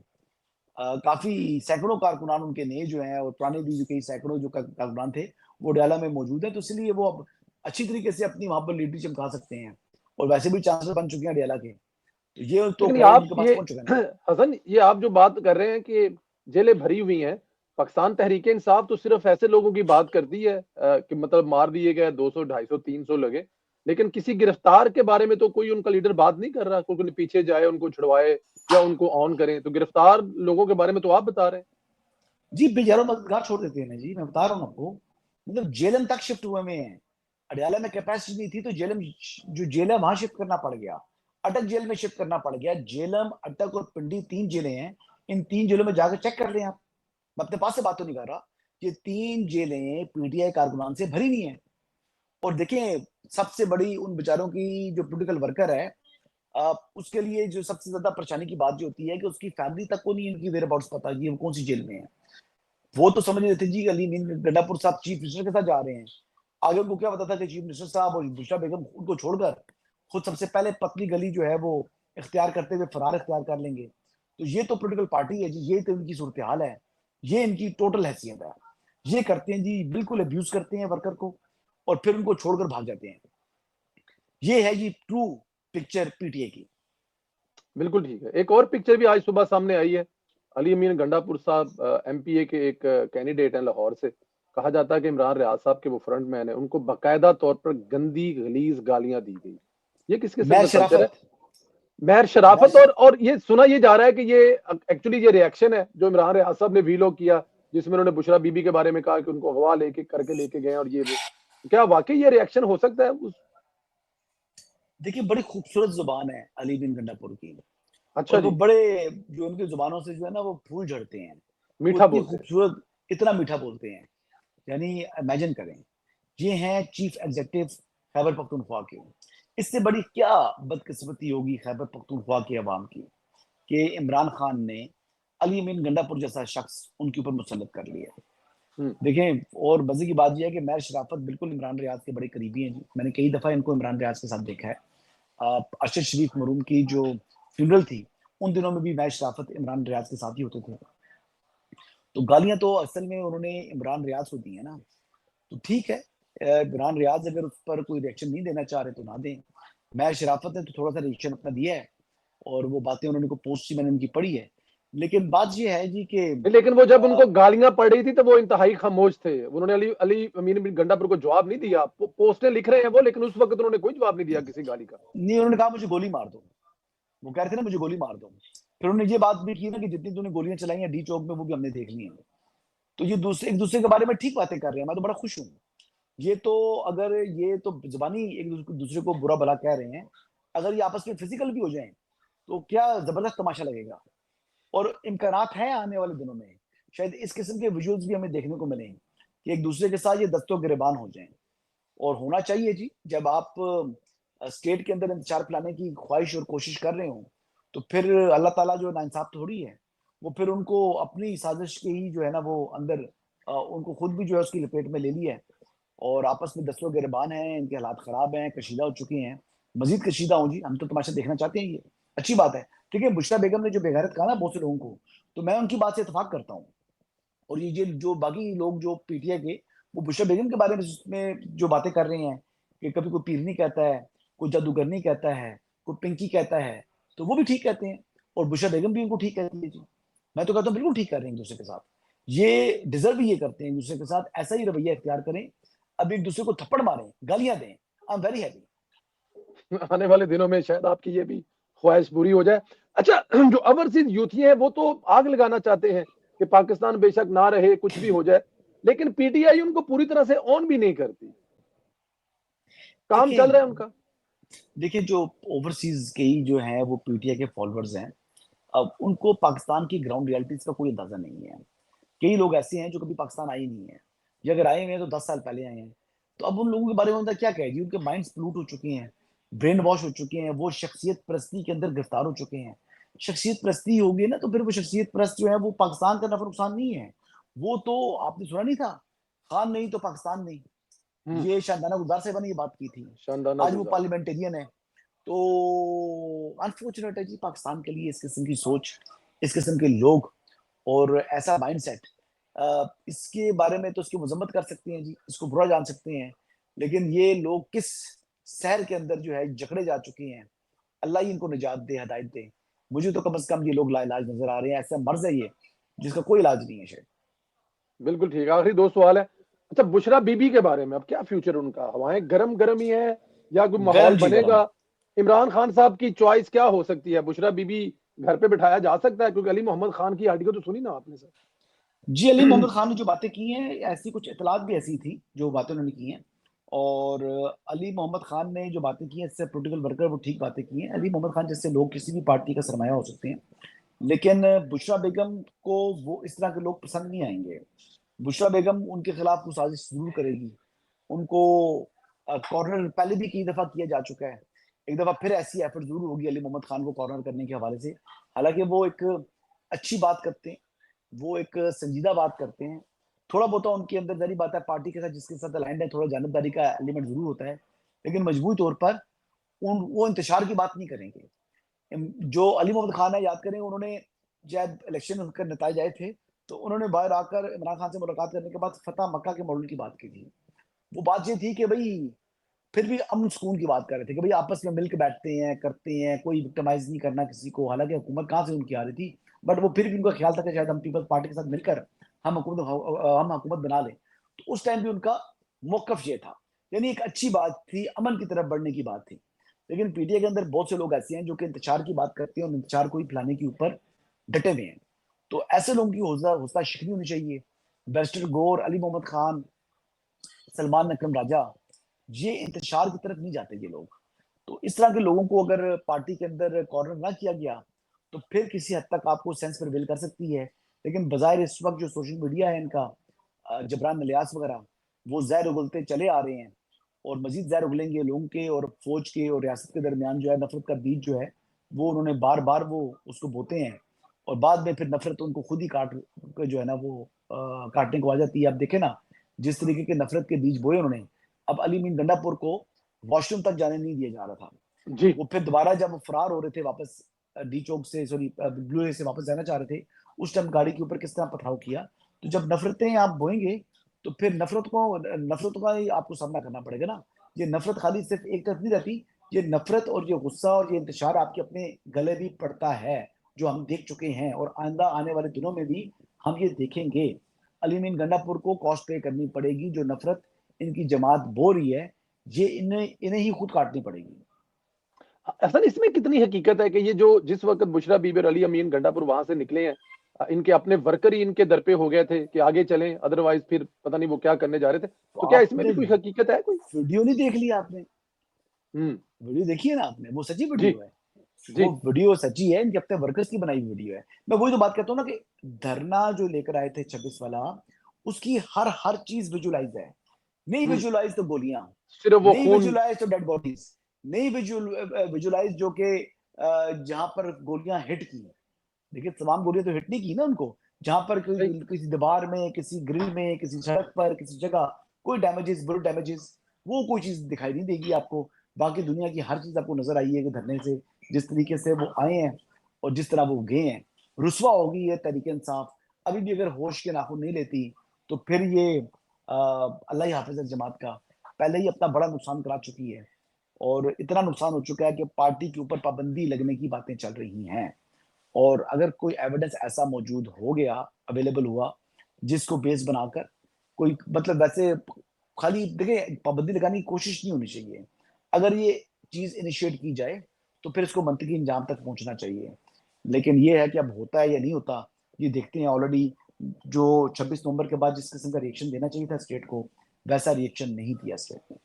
काफी सैकड़ों कारकुनान उनके नए जो हैं, और पुराने भी जो कई सैकड़ों जो कारकुनान थे वो डयाला में मौजूद है, तो इसलिए वो अब अच्छी तरीके से अपनी वहां पर लीडरी चमका सकते हैं। और वैसे भी चांसलर बन चुके हैं डयाला के, तो ये तो लेकिन क्रेडिट आप उनके पास ये पहुंच चुका है ना। हसन, ये आप जो बात कर रहे हैं कि जेलें भरी हुई हैं, पाकिस्तान तहरीक इंसाफ तो सिर्फ ऐसे लोगों की बात करती है कि मतलब मार दिए गए 200, 250, 300 लगे, लेकिन किसी गिरफ्तार के बारे में तो कोई उनका लीडर बात नहीं कर रहा। कोई पीछे जाए, उनको छुड़वाए या उनको ऑन करें। तो गिरफ्तार लोगों के बारे में तो आप बता रहे हैं। जी बेचारों मददगार छोड़ देते हैं ना जी, मैं बता रहा हूँ आपको। मतलब जेलम तक शिफ्ट हुए में है, अडयाला में कैपेसिटी नहीं थी तो जेलम, जो जेल है वहां शिफ्ट करना पड़ गया, अटक जेल में शिफ्ट करना पड़ गया। जेलम, अटक और पिंडी 3 जेलें हैं, इन 3 जेलों में जाकर चेक कर लें आप। मैं अपने पास से बात तो नहीं कर रहा, ये 3 जेलें पीटीआई कारकुनान से भरी नहीं है। और देखें, सबसे बड़ी उन बेचारों की जो पोलिटिकल वर्कर है, उसके लिए जो सबसे ज्यादा परेशानी की बात जो होती है कि उसकी फैमिली तक को नहीं इनकी वेयर अबाउट्स पता कि वो कौन सी जेल में है। वो तो समझ रहे थे जी अली गंडापुर साहब चीफ मिनिस्टर के साथ जा रहे हैं, आगे उनको क्या पता था कि चीफ मिनिस्टर साहब और बुशरा बेगम उनको छोड़कर खुद सबसे पहले पतली गली जो है वो इख्तियार करते हुए फरार इख्तियार कर लेंगे। तो ये तो पॉलिटिकल पार्टी है जी, ये तो इनकी सूरत हाल है, ये इनकी टोटल हैसियत है। ये करते हैं जी, बिल्कुल अब्यूज करते हैं वर्कर को, और फिर उनको छोड़कर भाग जाते हैं। ये है जी ट्रू पिक्चर पीटीए की। बिल्कुल ठीक है। एक और पिक्चर भी आज सुबह सामने आई है। अली अमीन गंडापुर साहब एमपीए के एक कैंडिडेट हैं लाहौर से। कहा जाता है कि इमरान रियाज साहब के वो फ्रंट मैन है, उनको बाकायदा तौर पर गंदी गलीज गालियां दी गई। ये किस किस्म मैं का कल्चर है? शराफत, महर शराफत, और ये सुना ये जा रहा है कि ये एक्चुअली ये रिएक्शन है जो इमरान रियाज साहब ने वीलॉग किया, जिसमें उन्होंने बुशरा बीबी के बारे में कहा कि उनको हवा लेके करके लेके गए और ये वो, क्या वाकई ये रिएक्शन हो सकता है उस? देखिए, बड़ी खूबसूरत जुबान है अली बिन गंडापुर की, अच्छा और वो जी। बड़े जो उनकी जुबानों से जो है ना वो फूल झड़ते हैं। वो मीठा इतनी बोलते हैं। खूबसूरत, इतना मीठा बोलते हैं। यानी इमेजिन करें, ये हैं चीफ एग्जीक्यूटिव खैबर पख्तूनख्वा के। इससे बड़ी क्या बदकिस्मती होगी खैबर पख्तूनख्वा की आवाम की कि इमरान खान ने अली बिन गंडापुर जैसा शख्स उनके ऊपर मुसल्लत कर लिया। हम्म। देखें, और मजे की बात यह है कि महर शराफत बिल्कुल इमरान रियाज के बड़े करीबी हैं जी। मैंने कई दफा इनको इमरान रियाज के साथ देखा है। अरशद शरीफ मरूम की जो फ्यूनरल थी, उन दिनों में भी महर शराफत इमरान रियाज के साथ ही होते थे। तो गालियां तो असल में उन्होंने इमरान रियाज को दी है ना, तो ठीक है। इमरान रियाज अगर उस पर कोई रिएक्शन नहीं देना चाह रहे तो ना दें। महर शराफत ने तो थोड़ा सा रिएक्शन अपना दिया है, और वो बातें उन्होंने को पोस्ट ही मैंने उनकी पढ़ी है। लेकिन बात ये है जी कि लेकिन वो जब उनको गालियां पड़ रही थी तो वो इंतहाई खामोश थे, उन्होंने अली अली अमीन बिन गंडापुर को जवाब नहीं दिया। पोस्टें लिख रहे हैं वो, लेकिन उस वक्त उन्होंने कोई जवाब नहीं दिया किसी गाली का। नहीं, उन्होंने कहा मुझे गोली मार दो। वो कह रहे थे ना मुझे गोली मार दो। फिर उन्होंने ये बात भी की ना कि जितनी तूने गोलियां चलाई हैं डी चौक में वो भी हमने देख ली हैं। तो ये दूसरे एक दूसरे के बारे में ठीक बातें कर रहे हैं, मैं तो बड़ा खुश हूँ। ये तो अगर ये तो जबानी एक दूसरे को बुरा भला कह रहे हैं, अगर ये आपस में फिजिकल भी हो जाए तो क्या जबरदस्त तमाशा लगेगा। और इम्कानात है आने वाले दिनों में शायद इस किस्म के विजुअल्स भी हमें देखने को मिले कि एक दूसरे के साथ ये दस्तों गिरेबान हो जाएं। और होना चाहिए जी, जब आप स्टेट के अंदर इंतजार फैलाने की ख्वाहिश और कोशिश कर रहे हो, तो फिर अल्लाह ताला जो नाइंसाफ थोड़ी है, वो फिर उनको अपनी साजिश के ही जो है ना वो अंदर उनको खुद भी जो है उसकी लपेट में ले लिया है। और आपस में दस्तों गिरबान हैं, इनके हालात खराब हैं, कशीदा हो चुके हैं। मजीद कशीदा हो जी, हम तो तमाशा देखना चाहते हैं, ये अच्छी बात है। ठीक है, बुशरा बेगम ने जो बेगैरत कहा ना बहुत से लोगों को, तो मैं उनकी बात से इतफाक करता हूँ। और ये जो बाकी लोग जो पीटीआई के, वो बुशरा बेगम के बारे में जो बातें कर रहे हैं कि कभी कोई पीरनी कहता है, कोई जादूगरनी कहता है, कोई पिंकी कहता है, तो वो भी ठीक कहते हैं। और बुशरा बेगम भी उनको ठीक कहती है जी। मैं तो कहता हूँ बिल्कुल ठीक कर रहे हैं एक दूसरे के साथ। ये डिजर्व भी ये करते हैं एक दूसरे के साथ ऐसा ही रवैया इख्तियार करें। अब एक दूसरे को थप्पड़ मारें, गालियां दें, आई एम वेरी हैप्पी। आने वाले दिनों में शायद आपकी ये भी ख्वाहिश पूरी हो जाए। अच्छा, जो ओवरसीज यूथी हैं वो तो आग लगाना चाहते हैं कि पाकिस्तान बेशक ना रहे, कुछ भी हो जाए, लेकिन पीटीआई उनको पूरी तरह से ऑन भी नहीं करती। काम देखिए चल रहा है उनका। देखिए जो ओवरसीज के ही जो है वो पीटीआई के फॉलोअर्स हैं, अब उनको पाकिस्तान की ग्राउंड रियलिटीज का कोई अंदाजा नहीं है। कई लोग ऐसे हैं जो कभी पाकिस्तान आए ही नहीं है, या अगर आए हुए हैं तो 10 साल पहले आए हैं। तो अब उन लोगों के बारे में उनका क्या कहेगी, उनके माइंड्स प्लूट हो चुके हैं, ब्रेन वॉश हो चुके हैं, वो शख्सियत परस्ती के अंदर गिरफ्तार हो चुके हैं। शख्सियत परस्ती होगी ना तो फिर वो शख्सियत परस्त जो है वो पाकिस्तान का नफा नुकसान नहीं है। वो तो आपने सुना नहीं था, खान नहीं तो पाकिस्तान नहीं। हम्म। ये शानदाना गुलजार साहब ने ये बात की थी। शानदाना आज वो गुलजार। पार्लियामेंटेरियन है। तो अनफॉर्चुनेट है जी पाकिस्तान के लिए इस किस्म की सोच, इस किस्म के लोग, और ऐसा माइंडसेट। इसके बारे में तो इसकी मजम्मत कर सकते हैं जी, इसको बुरा जान सकते हैं, लेकिन ये लोग किस शहर के अंदर जो है जकड़े जा चुके हैं, अल्लाह ही इनको निजात दे, हिदायत दे। मुझे तो कम से कम ये लोग लाइलाज नजर आ रहे हैं, ऐसा मर्ज है ये जिसका कोई इलाज नहीं है शायद। बिल्कुल ठीक है। आखिरी दो सवाल है। अच्छा, बुशरा बीबी के बारे में अब क्या फ्यूचर उनका, हवाएं गरम गरम ही है या कोई माहौल गरम जी गरम। बनेगा? इमरान खान साहब की चॉइस क्या हो सकती है? बुशरा बीबी घर पे बिठाया जा सकता है? क्योंकि अली मोहम्मद खान की आर्टिकल तो सुनी ना आपने जी, अली सर? मोहम्मद खान ने जो बातें की हैं ऐसी कुछ इतलात भी ऐसी थी जो बातें उन्होंने की हैं। और अली मोहम्मद खान ने जो बातें की हैं इससे पॉलिटिकल वर्कर वो ठीक बातें की हैं। अली मोहम्मद खान जैसे लोग किसी भी पार्टी का सरमाया हो सकते हैं, लेकिन बुशरा बेगम को वो इस तरह के लोग पसंद नहीं आएंगे। बुशरा बेगम उनके खिलाफ वो साजिश जरूर करेगी। उनको कॉर्नर पहले भी कई दफा किया जा चुका है, एक दफा फिर ऐसी एफर्ट जरूर होगी अली मोहम्मद खान को कॉर्नर करने के हवाले से। हालांकि वो एक अच्छी बात करते हैं, वो एक संजीदा बात करते हैं। थोड़ा बहुत उनके अंदर जारी बात है पार्टी के साथ जिसके साथ अलाइंड है, थोड़ा जानबदारी का एलिमेंट जरूर होता है, लेकिन मजबूत तौर पर वो इंतशार की बात नहीं करेंगे। जो अली मोहम्मद खान है, याद करें उन्होंने जब इलेक्शन का नतीजे आए थे तो उन्होंने बाहर आकर इमरान खान से मुलाकात करने के बाद फतेह मक्का के मॉडल की बात की थी। वो बात ये थी कि भाई फिर भी अमन सुकून की बात कर रहे थे कि भाई आपस में मिलकर बैठते हैं, करते हैं, कोई विक्टिमाइज नहीं करना किसी को। हालांकि हुकूमत कहाँ से उनकी आ रही थी, बट वो फिर भी उनका ख्याल था कि शायद हम पीपल्स पार्टी के साथ मिलकर हम हुकूमत बना लें। तो उस टाइम भी उनका मौकफ ये था, यानी एक अच्छी बात थी, अमन की तरफ बढ़ने की बात थी। लेकिन पीटीआई के अंदर बहुत से लोग ऐसे हैं जो कि इंतजार की बात करते हैं और इंतजार को ही फैलाने के ऊपर डटे हुए हैं। तो ऐसे लोगों की हौसला शिकनी होनी चाहिए। बैरिस्टर गौर, अली मोहम्मद खान, सलमान अकरम राजा, ये इंतजार की तरफ नहीं जाते ये लोग। तो इस तरह के लोगों को अगर पार्टी के अंदर कॉर्नर ना किया गया तो फिर किसी हद तक आपको सेंस प्रिवेल कर सकती है। लेकिन बाज़ाहिर इस वक्त जो सोशल मीडिया है इनका, जबरान नलियास वगैरह, वो जहर उगलते चले आ रहे हैं और मजीद जहर उगलेंगे। लोगों के और फौज के और रियासत के दरमियान जो है नफरत का बीज जो है वो उन्होंने बार बार वो उसको बोते हैं और बाद में फिर नफरत उनको खुद ही काट के जो है ना वो काटने को आ जाती है। आप देखें ना जिस तरीके के नफरत के बीज बोए उन्होंने। अब अली मीन गंडापुर को वॉशरूम तक जाने नहीं दिया जा रहा था। जी। वो फिर दोबारा जब वो फरार हो रहे थे वापस डी चौक से, सॉरी ब्लू से वापस जाना चाह रहे थे, उस टाइम गाड़ी के ऊपर किस तरह पथराव किया। तो जब नफरतें आप बोएंगे तो फिर नफरतों का ही आपको सामना करना पड़ेगा ना। ये नफरत खाली सिर्फ एक तरफ नहीं रहती, ये नफरत और ये गुस्सा और ये इंतशार आपके अपने गले भी पड़ता है, जो हम देख चुके हैं और आइंदा आने वाले दिनों में भी हम ये देखेंगे। अलीमीन गंडापुर को कॉस्ट पे करनी पड़ेगी। जो नफरत इनकी जमात बो रही है ये इन्हें इन्हें ही खुद काटनी पड़ेगी। असल इसमें कितनी हकीकत है कि ये जो जिस वक्त बुशरा बीबी और अली अमीन गंडापुर वहां से निकले हैं, इनके अपने वर्कर ही इनके दर पे हो गए थे कि आगे चलें, अदरवाइज फिर पता नहीं वो क्या करने जा रहे थे। तो तो क्या इसमें आपने भी कोई हकीकत है कोई? वीडियो नहीं देख लिया आपने? हम्म। वीडियो देखी है ना आपने? वो सच्ची जी। वीडियो है। जी। वो वीडियो सच्ची है, इनके अपने वर्कर्स की बनाई हुई वीडियो है। मैं वही तो बात करता हूँ ना कि धरना जो लेकर आए थे 26 वाला, उसकी हर चीज विजुअलाइज है। नहीं हम्म। विजुअलाइज तो गोलियां, सिर्फ वो नहीं खून। विजुअलाइज तो डेड बॉडीज, नहीं विजुअलाइज जो कि जहां पर गोलियां हिट की। देखिए तमाम गोलियां तो हिट नहीं की ना उनको। जहां पर सही। किसी दीवार में, किसी ग्रिल में, किसी सड़क पर, किसी जगह कोई डैमेजेस, बुरे डैमेजेस, वो कोई चीज दिखाई नहीं देगी आपको। बाकी दुनिया की हर चीज आपको नजर आई है कि धरने से जिस तरीके से वो आए हैं और जिस तरह वो गए हैं। रुस्वा होगी ये तरीके इंसाफ अभी भी अगर होश के नाखून नहीं लेती तो फिर ये अल्लाह ही हाफिज है जमात का। पहले ही अपना बड़ा नुकसान करा चुकी है और इतना नुकसान हो चुका है कि पार्टी के ऊपर पाबंदी लगने की बातें चल रही हैं। और अगर कोई एविडेंस ऐसा मौजूद हो गया, अवेलेबल हुआ, जिसको बेस बनाकर कोई मतलब वैसे खाली देखिए पाबंदी लगाने की कोशिश नहीं होनी चाहिए। अगर ये चीज इनिशिएट की जाए तो फिर इसको मंतकी इंजाम तक पहुंचना चाहिए। लेकिन ये है कि अब होता है या नहीं होता ये देखते हैं। ऑलरेडी जो 26 नवंबर के बाद जिस किस्म का रिएक्शन देना चाहिए था स्टेट को, वैसा रिएक्शन नहीं दिया स्टेट ने।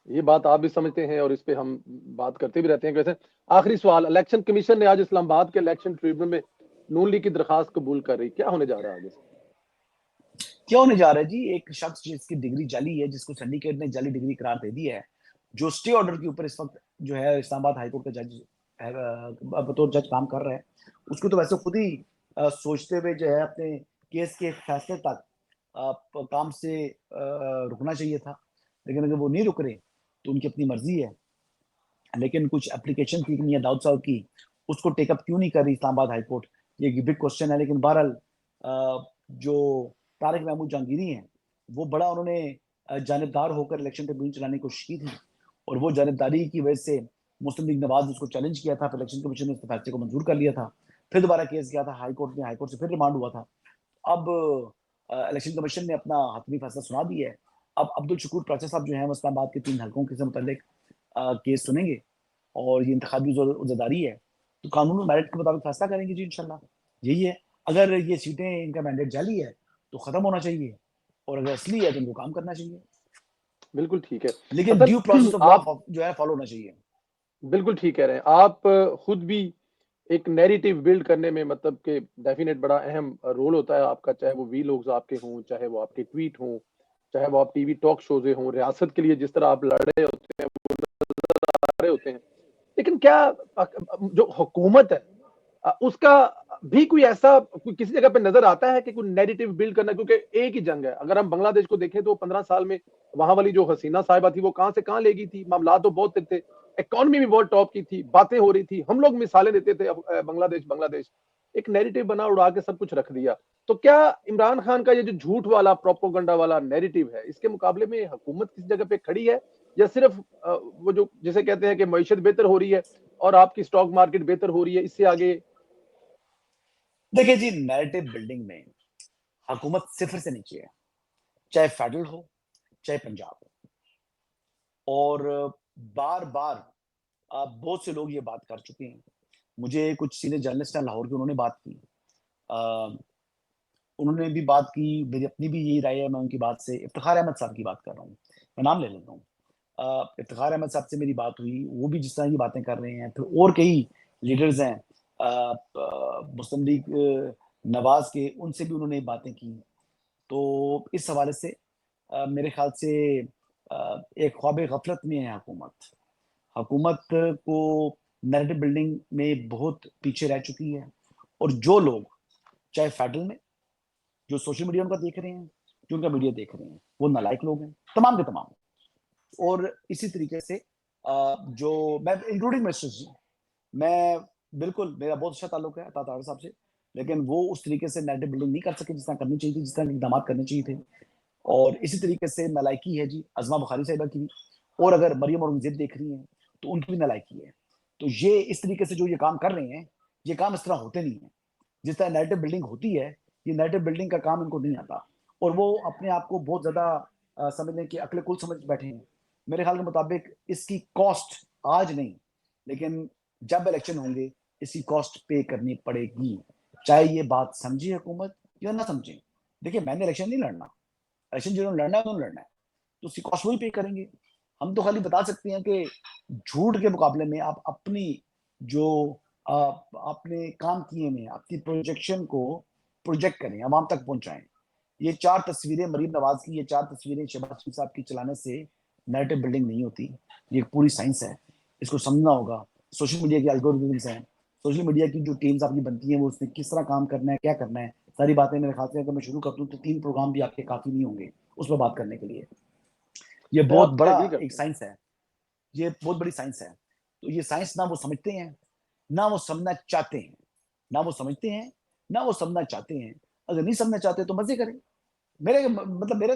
ये बात आप भी समझते हैं और इस पे हम बात करते भी रहते हैं। वैसे आखिरी सवाल, इलेक्शन कमीशन ने आज इस्लामाबाद के इलेक्शन ट्रिब्यूनल में नून लीग की दरखास्त कबूल कर रही, क्या होने जा रहा है आगे से? क्या होने जा रहा है जी? एक शख्स जिसकी डिग्री जाली है, जिसको सिंडिकेट ने जाली डिग्री करार दे दी है, जो स्टे ऑर्डर के ऊपर इस वक्त जो है इस्लामाबाद हाईकोर्ट का जज बतौर जज काम कर रहा है, उसको तो वैसे खुद ही सोचते हुए जो है अपने केस के फैसले तक काम से रुकना चाहिए था। लेकिन अगर वो नहीं रुक रहे तो उनकी अपनी मर्जी है। लेकिन कुछ एप्लीकेशन थी मियां दाऊद साहब की, उसको टेकअप क्यों नहीं कर रही इस्लामाबाद हाईकोर्ट, ये बिग क्वेश्चन है। लेकिन बहरहाल जो तारिक महमूद जहांगीरी हैं वो बड़ा उन्होंने जानिबदार होकर इलेक्शन ट्रिब्यूनल चलाने की कोशिश की थी और वो जानिबदारी की वजह से मुस्लिम लीग नवाज उसको चैलेंज किया था। फिर इलेक्शन कमीशन ने उस फैसले को मंजूर कर लिया था। फिर दोबारा केस किया था हाईकोर्ट में, हाईकोर्ट से फिर रिमांड हुआ था। अब इलेक्शन कमीशन ने अपना हतमी फैसला सुना दिया है। अब अब्दुल शकूर प्राचा साहब जो है इस्लामाबाद के 3 हलकों के मुतालिक केस सुनेंगे और ये इंतखाबी उज़्ज़ादारी है तो कानून मेरिट के मुताबिक फैसला करेंगे जी इंशाल्लाह। यही है। अगर ये सीटें इनका मैंडेट जाली है तो खत्म होना चाहिए और अगर असली है तो इनको काम करना चाहिए। बिल्कुल ठीक है। लेकिन ड्यू असल प्रोसेस ऑफ लॉ आप जो है फॉलो होना चाहिए। बिल्कुल ठीक कह रहे हैं आप। खुद भी एक नैरेटिव बिल्ड करने में मतलब कि डेफिनेट बड़ा अहम रोल होता है आपका, चाहे वो वी लोग आपके हों, चाहे वो आपके ट्वीट हों, चाहे वो आप टीवी टॉक शोज़े हों, रियासत के लिए जिस तरह आप लड़ रहे होते हैं वो नजर आ रहे होते हैं। लेकिन क्या जो हुकूमत है उसका भी कोई ऐसा कोई किसी जगह पे नजर आता है कि कोई नैरेटिव बिल्ड करना? क्योंकि एक ही जंग है। अगर हम बांग्लादेश को देखें तो 15 साल में वहां वाली जो हसीना साहिबा थी वो कहां से कहां ले गई थी। मामला तो बहुत थे, इकोनॉमी भी बहुत टॉप की थी, बातें हो रही थी, हम लोग मिसालें देते थे बांग्लादेश बांग्लादेश। एक नैरेटिव बना उड़ा के सब कुछ रख दिया। तो क्या इमरान खान का ये जो झूठ वाला प्रोपोगंडा वाला नैरेटिव है इसके मुकाबले में हुकूमत किसी जगह पे खड़ी है, या सिर्फ वो जो जिसे कहते हैं कि मईशत बेहतर हो रही है और आपकी स्टॉक मार्केट बेहतर हो रही है, इससे आगे? देखिए जी, नैरेटिव बिल्डिंग में हुकूमत सिफर से नीचे है, चाहे फेडरल हो चाहे पंजाब हो। और बार बार बहुत से लोग ये बात कर चुके हैं। मुझे कुछ सीनियर जर्नलिस्ट हैं लाहौर के, उन्होंने बात की, उन्होंने भी बात की, मेरी अपनी भी यही राय है। मैं उनकी बात से, इफ्तिखार अहमद साहब की बात कर रहा हूँ, मैं नाम ले लेता हूँ। इफ्तिखार अहमद साहब से मेरी बात हुई, वो भी जिस तरह की बातें कर रहे हैं। फिर और कई लीडर्स हैं मुस्लिम लीग नवाज के, उनसे भी उन्होंने बातें की। तो इस हवाले से मेरे ख्याल से एक ख्वाब गफलत में है हुकूमत। हुकूमत को नैरेटिव बिल्डिंग में बहुत पीछे रह चुकी है। और जो लोग, चाहे फेडरल में जो सोशल मीडिया उनका देख रहे हैं, जो उनका मीडिया देख रहे हैं, वो नालायक लोग हैं, तमाम के तमाम। और इसी तरीके से जो मैं इंक्लूडिंग मिनिस्टर्स जी, मैं बिल्कुल, मेरा बहुत अच्छा ताल्लुक है अता तारड़ साहब से, लेकिन वो उस तरीके से नैरेटिव बिल्डिंग नहीं कर सके जिस तरह करनी चाहिए थी, जिस तरह इकदाम करने चाहिए थे। और इसी तरीके से नालायकी है जी अजमा बुखारी साहिबा की भी। और अगर मरियम औरंगजेब देख रही हैं तो उनकी भी नालायकी है। तो ये इस तरीके से जो ये काम कर रहे हैं, ये काम इस तरह होते नहीं है। जिस तरह नैरेटिव बिल्डिंग होती है, ये नैरेटिव बिल्डिंग का काम इनको नहीं आता। और वो अपने आप को बहुत ज्यादा समझ लें कि अकल कुल समझ बैठे हैं। मेरे ख्याल के मुताबिक इसकी कॉस्ट आज नहीं, लेकिन जब इलेक्शन होंगे इसकी कॉस्ट पे करनी पड़ेगी, चाहे ये बात समझे हुकूमत या ना समझे। देखिए, मैंने इलेक्शन नहीं लड़ना, इलेक्शन जिन्होंने लड़ना है उन्होंने लड़ना है, तो उसकी कॉस्ट वही पे करेंगे। हम तो खाली बता सकते हैं कि झूठ के मुकाबले में आप अपनी जो आपने काम किए में अपनी प्रोजेक्शन को प्रोजेक्ट करें, आवाम तक पहुंचाएं। ये 4 तस्वीरें मरीम नवाज की, ये 4 तस्वीरें शहबाज शरीफ साहब की चलाने से नैरेटिव बिल्डिंग नहीं होती। ये एक पूरी साइंस है, इसको समझना होगा। सोशल मीडिया की एल्गोरिथम्स हैं, सोशल मीडिया की जो टीम्स आपकी बनती हैं, वो उसमें किस तरह काम करना है, क्या करना है, सारी बातें मेरे ख्याल से अगर मैं शुरू कर दूं तो 3 प्रोग्राम भी आपके काफी नहीं होंगे उस पर बात करने के लिए। ये मैं बहुत आपसे बड़ा एग्री एक करता हूँ। साइंस है, ये बहुत बड़ी साइंस है। तो ये साइंस ना वो समझते हैं, ना वो समझना चाहते हैं, ना वो समझते हैं, ना वो समझना चाहते हैं। अगर नहीं समझना चाहते तो मजे करें। मेरे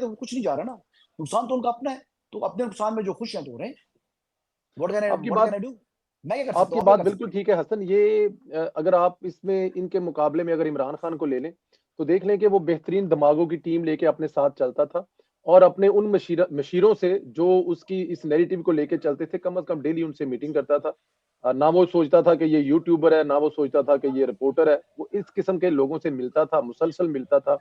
तो कुछ नहीं जा रहा ना, नुकसान तो उनका अपना है। तो अपने नुकसान में जो खुश हैं तो हो रहे हैं। आपकी व्हाट कैन बात आई डू? मैं क्या कर सकता आपकी हूँ, आप क्या बात कर सकते बिल्कुल हैं? ठीक है हसन। ये अगर आप इसमें इनके मुकाबले में अगर इमरान खान को ले लें तो देख लें कि वो बेहतरीन दिमागों की टीम लेके अपने साथ चलता था और अपने उन मशीरों से जो उसकी इस नैरेटिव को लेके चलते थे, कम से कम डेली उनसे मीटिंग करता था। ना वो सोचता था कि ये यूट्यूबर है, ना वो सोचता था कि ये रिपोर्टर है। वो इस किस्म के लोगों से मिलता था, मुसलसल मिलता था,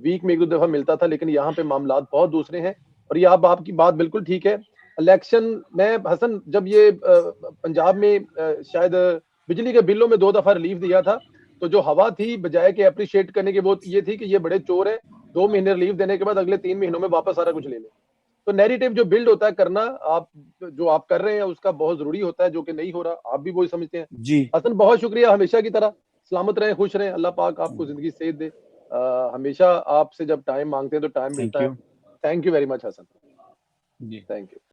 वीक में 1-2 दफा मिलता था। लेकिन यहाँ पे मामलात बहुत दूसरे हैं। और ये आप आपकी बात बिल्कुल ठीक है। इलेक्शन में हसन, जब ये पंजाब में शायद बिजली के बिलों में 2 दफा रिलीफ दिया था, तो जो हवा थी बजाय के अप्रिशिएट करने की वो ये थी कि ये बड़े चोर हैं, 2 महीने रिलीफ देने के बाद अगले 3 महीनों में वापस सारा कुछ ले लें। तो नैरेटिव जो बिल्ड होता है करना, आप जो आप कर रहे हैं उसका बहुत जरूरी होता है, जो कि नहीं हो रहा। आप भी वही समझते हैं। जी, हसन, बहुत शुक्रिया, हमेशा की तरह सलामत रहें, खुश रहें, अल्लाह पाक आपको जिंदगी सेहत दे। हमेशा आपसे जब टाइम मांगते हैं तो टाइम थैंक मिलता है। You thank you very much Hasan. Ji. Thank you.